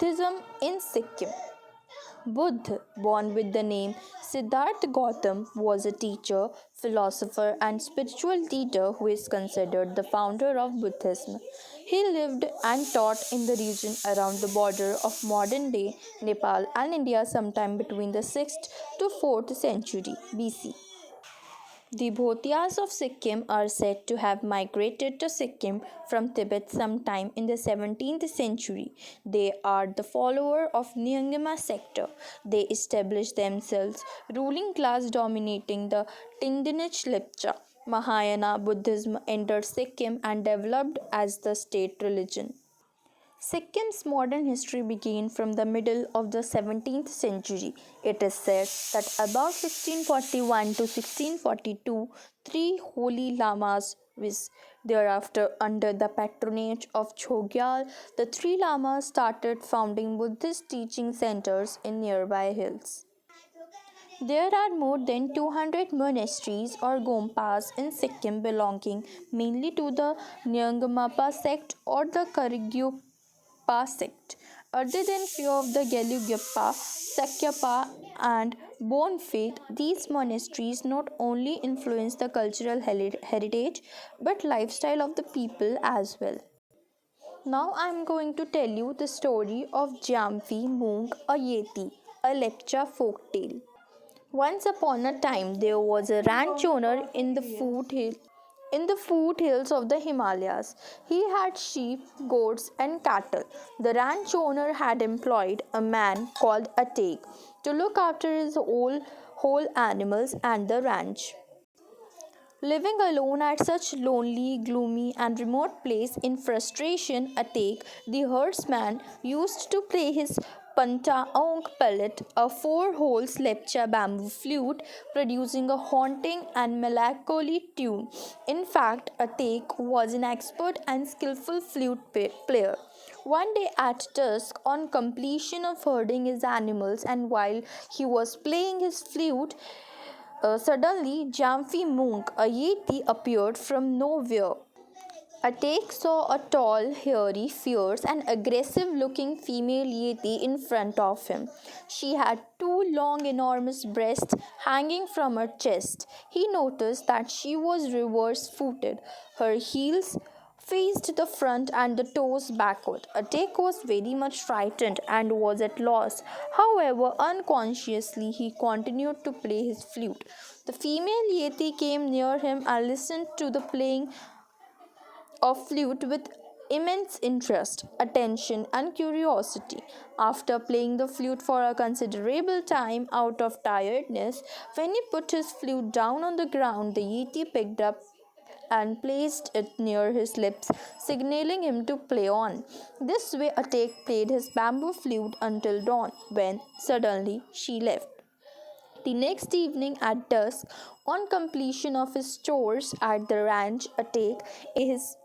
Buddhism in Sikkim. Buddha, born with the name Siddhartha Gautam, was a teacher, philosopher, and spiritual leader who is considered the founder of Buddhism. He lived and taught in the region around the border of modern day Nepal and India sometime between the 6th to 4th century BC. The Bhotias of Sikkim are said to have migrated to Sikkim from Tibet sometime in the 17th century. They are the follower of Nyingma sector. They established themselves ruling class dominating the Tindinich Lepcha. Mahayana Buddhism entered Sikkim and developed as the state religion. Sikkim's modern history began from the middle of the 17th century. It is said that about 1641 to 1642, three holy lamas was thereafter under the patronage of Chogyal. The three lamas started founding Buddhist teaching centers in nearby hills. There are more than 200 monasteries or gompas in Sikkim belonging mainly to the Nyingmapa sect or the Karygyapa sect. Other than few of the Gelugapa, Sakyapa, and Bon faith, these monasteries not only influence the cultural heritage but lifestyle of the people as well. Now I am going to tell you the story of Jamfi Moong a Yeti, a Lepcha folk tale. Once upon a time, there was a ranch owner in the foothills of the Himalayas. He had sheep, goats, and cattle. The ranch owner had employed a man called Atek to look after his whole animals and the ranch. Living alone at such lonely, gloomy, and remote place in frustration, Atek, the herdsman, used to play his pantaong pellet, a four-hole lepcha bamboo flute, producing a haunting and melancholy tune. In fact, Atek was an expert and skillful flute player. One day at dusk, on completion of herding his animals, and while he was playing his flute, suddenly, Jamfi Moong, a yeti, appeared from nowhere. Atek saw a tall, hairy, fierce, and aggressive looking female yeti in front of him. She had two long, enormous breasts hanging from her chest. He noticed that she was reverse footed. Her heels faced the front and the toes backward. Atek was very much frightened and was at loss. However, unconsciously he continued to play his flute. The female yeti came near him and listened to the playing of flute with immense interest, attention, and curiosity. After playing the flute for a considerable time out of tiredness, when he put his flute down on the ground, the yeti picked up and placed it near his lips, signaling him to play on. This way, Atek played his bamboo flute until dawn, when suddenly she left. The next evening at dusk, on completion of his chores at the ranch, Atek, his